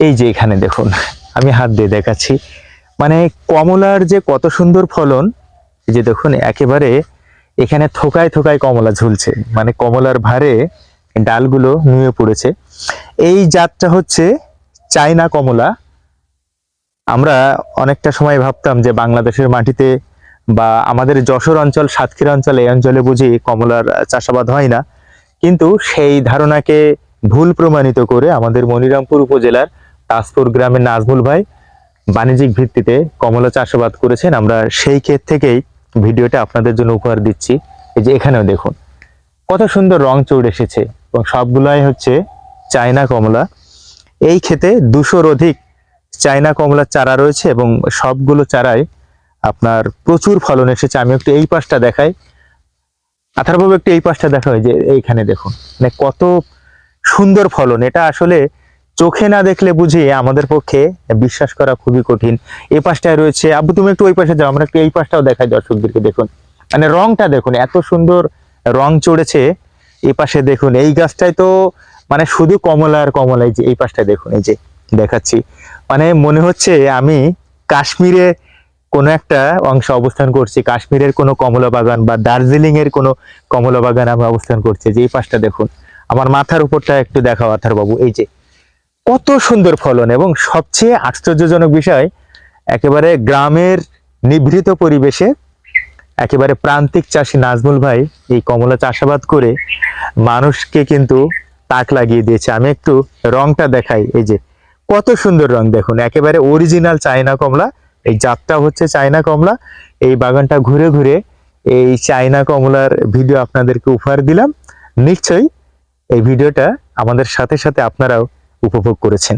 এই যে এখানে দেখুন, আমি হাত দিয়ে দেখাচ্ছি, মানে কমলার যে কত সুন্দর ফলন। এই যে দেখুন একেবারে এখানে থোকায় থোকায় কমলা ঝুলছে, মানে কমলার ভারে ডালগুলো নুয়ে পড়েছে। এই জাতটা হচ্ছে চায়না কমলা। আমরা অনেকটা সময় ভাবতাম যে বাংলাদেশের মাটিতে বা আমাদের যশোর অঞ্চল, সাতক্ষীরা অঞ্চল, এই অঞ্চলে বুঝি কমলার চাষাবাদ হয় না, কিন্তু সেই ধারণাকে ভুল প্রমাণিত করে আমাদের মনিরামপুর উপজেলার তাজপুর গ্রামের নাজমুল ভাই বাণিজ্যিক ভিত্তিতে কমলা চাষাবাদ করেছেন। আমরা সেই ক্ষেত থেকেই ভিডিওটা আপনাদের জন্য উপহার দিচ্ছি। এই যে এখানেও দেখুন কত সুন্দর রং চড় এসেছে, এবং সবগুলাই হচ্ছে চায়না কমলা। এই ক্ষেতে 200-র অধিক চায়না কমলার চারা রয়েছে, এবং সবগুলো চারায় আপনার প্রচুর ফলন এসেছে। আমি একটু এই পাশটা দেখাই, আথারবাবু একটু এই পাশটা দেখা হয় যে এইখানে দেখুন, মানে কত সুন্দর ফলন। এটা আসলে চোখে না দেখলে বুঝি আমাদের পক্ষে বিশ্বাস করা খুবই কঠিন। এই পাশটায় রয়েছে, আব্বু তুমি একটু ওই পাশে যাও, আমরা একটু এই পাশটাও দেখাই দর্শকদেরকে। দেখুন মানে রংটা দেখুন, এত সুন্দর রং চড়েছে। এই পাশে দেখুন, এই গাছটায় তো মানে শুধু কমলা আর কমলা। এই যে এই পাশটায় দেখুন, এই যে দেখাচ্ছি, মানে মনে হচ্ছে আমি কাশ্মীরে কোনো একটা অংশে অবস্থান করছি, কাশ্মীরের কোনো কমলা বাগান বা দার্জিলিং এর কোনো কমলা বাগান আমি অবস্থান করছি। যে এই পাশটা দেখুন, আমার মাথার উপরটা একটু দেখাও আথার বাবু। এই যে কত সুন্দর ফলন, এবং সবচেয়ে আশ্চর্যজনক বিষয়, একেবারে গ্রামের নিভৃত পরিবেশে একেবারে প্রান্তিক চাষী নাজমুল ভাই এই কমলা চাষাবাদ করে মানুষকে কিন্তু তাক লাগিয়ে দিয়েছে। আমি একটু রংটা দেখাই, এই যে কত সুন্দর রং দেখুন, একেবারে অরিজিনাল চায়না কমলা। এই জাতটা হচ্ছে চায়না কমলা। এই বাগানটা ঘুরে ঘুরে এই চায়না কমলার ভিডিও আপনাদেরকে উপহার দিলাম। নিশ্চয়ই এই ভিডিওটা আমাদের সাথে সাথে আপনারাও উপভোগ করেছেন।